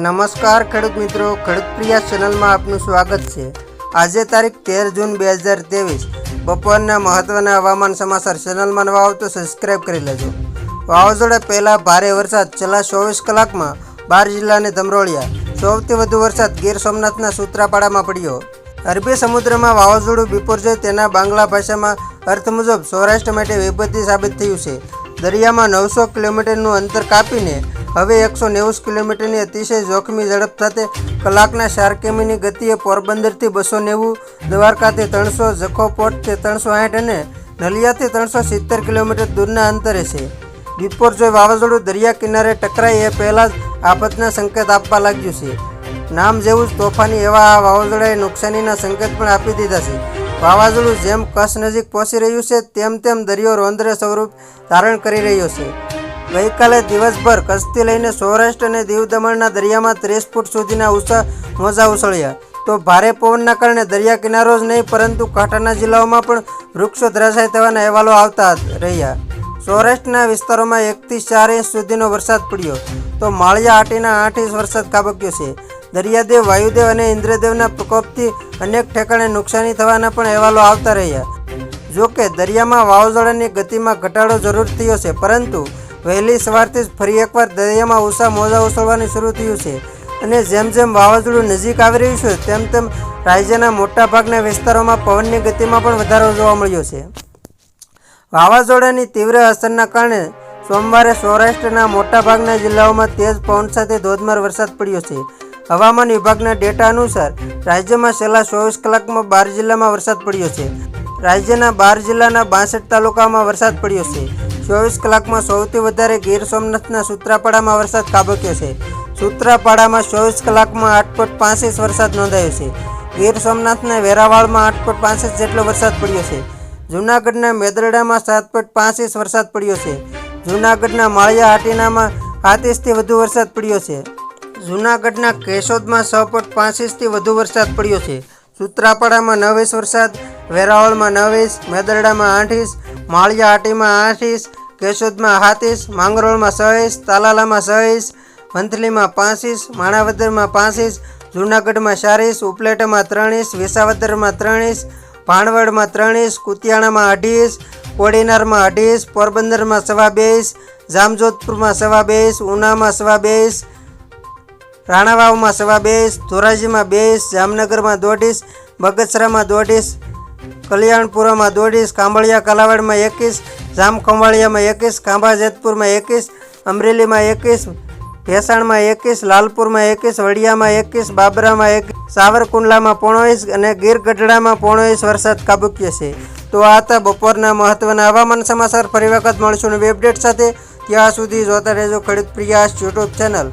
નમસ્કાર ખેડૂત મિત્રો, ખેડૂત પ્રિયા ચેનલમાં આપનું સ્વાગત છે। આજે તારીખ 13 જૂન 2023 બપોરના મહત્વના હવામાન સમાચાર। ચેનલમાં નવા આવો તો સબસ્ક્રાઇબ કરી લેજો। વાવાઝોડા પહેલા ભારે વરસાદ છેલ્લા 24 કલાકમાં 12 જિલ્લાને ધમરોળ્યા। સૌથી વધુ વરસાદ ગીર સોમનાથના સૂત્રાપાડામાં પડ્યો। અરબી સમુદ્રમાં વાવાઝોડું બિપોરજોય તેના બાંગ્લા ભાષામાં અર્થ મુજબ સૌરાષ્ટ્ર માટે વિપત્તિ સાબિત થયું છે। દરિયામાં 900 કિલોમીટરનું અંતર કાપીને હવે 190 કિલોમીટરની અતિશય જોખમી ઝડપ સાથે કલાકના 4 કિમીની ગતિએ પોરબંદરથી 290, દ્વારકાથી 300, જખો પોર્ટથી 360 અને નલિયાથી 370 કિલોમીટર દૂરના અંતરે છે। બિપોરજોય વાવાઝોડું દરિયા કિનારે ટકરાય એ પહેલાં જ આફતના સંકેત આપવા લાગ્યું છે। નામ જેવું જ તોફાની એવા આ વાવાઝોડાએ નુકસાનીના સંકેત પણ આપી દીધા છે। વાવાઝોડું જેમ કચ્છ નજીક પહોંચી રહ્યું છે તેમ દરિયો રૌદ્ર સ્વરૂપ ધારણ કરી રહ્યો છે। ગઈકાલે દિવસભર કચ્છથી લઈને સૌરાષ્ટ્ર અને દીવ દમણના દરિયામાં 30 ફૂટ સુધીના ઊંચા મોજા ઉછળ્યા તો ભારે પવનના કારણે દરિયા કિનારો જ નહીં પરંતુ કાંઠાના જિલ્લાઓમાં પણ વૃક્ષો ધરાશાય થવાના અહેવાલો આવતા રહ્યા। સૌરાષ્ટ્રના વિસ્તારોમાં 1 થી 4 ઇંચ સુધીનો વરસાદ પડ્યો તો માળિયા આટીના 8 ઇંચ વરસાદ ખાબક્યો છે। દરિયાદેવ, વાયુદેવ અને ઇન્દ્રદેવના પ્રકોપથી અનેક ઠેકાણે નુકસાની થવાના પણ અહેવાલો આવતા રહ્યા। જોકે દરિયામાં વાવાઝોડાની ગતિમાં ઘટાડો જરૂર થયો છે પરંતુ વહેલી સવારથી જ ફરી એકવાર દરિયામાં ઊંચા મોજા ઉછળવાનું શરૂ થયું છે અને જેમ જેમ વાવાઝોડું નજીક આવી રહ્યું છે તેમ રાજ્યના મોટાભાગના વિસ્તારોમાં પવનની ગતિમાં પણ વધારો જોવા મળ્યો છે। વાવાઝોડાની તીવ્ર અસરના કારણે સોમવારે સૌરાષ્ટ્રના મોટાભાગના જિલ્લાઓમાં તેજ પવન સાથે ધોધમાર વરસાદ પડ્યો છે। હવામાન વિભાગના ડેટા અનુસાર રાજ્યમાં છેલ્લા 24 કલાકમાં 12 જિલ્લામાં વરસાદ પડ્યો છે। રાજ્યના 12 જિલ્લાના 62 તાલુકામાં વરસાદ પડ્યો છે। 24 કલાકમાં સૌથી વધારે ગીર સોમનાથના સૂત્રાપાડામાં વરસાદ ખાબક્યો છે। સૂત્રાપાડામાં 24 કલાકમાં 8.5 ઇંચ વરસાદ નોંધાયો છે। ગીર સોમનાથના વેરાવળમાં 8.5 ઇંચ જેટલો વરસાદ પડ્યો છે। જૂનાગઢના મેદરડામાં 7.5 ઇંચ વરસાદ પડ્યો છે। જૂનાગઢના માળિયા આટીનામાં 7 ઇંચથી વધુ વરસાદ પડ્યો છે। જૂનાગઢના કેશોદમાં 6.5 ઇંચથી વધુ વરસાદ પડ્યો છે। સૂત્રાપાડામાં 9 ઇંચ વરસાદ, વેરાવળમાં 9 ઇંચ, મેદરડામાં 8 ઇંચ, માળિયા આટીમાં 8 ઇંચ, કેશોદમાં 7 ઇંચ, માંગરોળમાં 6 ઇંચ, તાલાલામાં 6 ઇંચ, વંથલીમાં 5 ઇંચ, માણાવદરમાં 5 ઇંચ, જૂનાગઢમાં 4 ઇંચ, ઉપલેટામાં 3 ઇંચ, વિસાવદરમાં 3 ઇંચ, ભાણવડમાં 3 ઇંચ, કુતિયાણામાં 2.5 ઇંચ, કોડીનારમાં 2.5 ઇંચ, પોરબંદરમાં 2.25 ઇંચ, જામજોધપુરમાં 2.25 ઇંચ, ઉનામાં 2.25 ઇંચ, રાણાવાવમાં 2.25 ઇંચ, ધોરાજીમાં 2 ઇંચ, જામનગરમાં 1.5 ઇંચ, બગસરામાં 1.5 ઇંચ, કલ્યાણપુરામાં 1.5 ઇંચ, કાંબળિયા કાલાવાડમાં 1 ઇંચ, જામખંભાળિયામાં 1 ઇંચ, ખાંભા જેતપુરમાં 1 ઇંચ, અમરેલીમાં 1 ઇંચ, ભેસાણમાં 1 ઇંચ, લાલપુરમાં 1 ઇંચ, વડિયામાં 1 ઇંચ, બાબરામાં 1 ઇંચ, સાવરકુંડલામાં 0.5 ઇંચ અને ગીર ગઢડામાં 0.5 ઇંચ વરસાદ ખાબક્યો છે। તો આ હતા બપોરના મહત્વના હવામાન સમાચાર। ફરી વખત મળશું નવી અપડેટ સાથે। ત્યાં સુધી જોતા રહેજો ખેડૂત પ્રિયા યુટ્યુબ ચેનલ।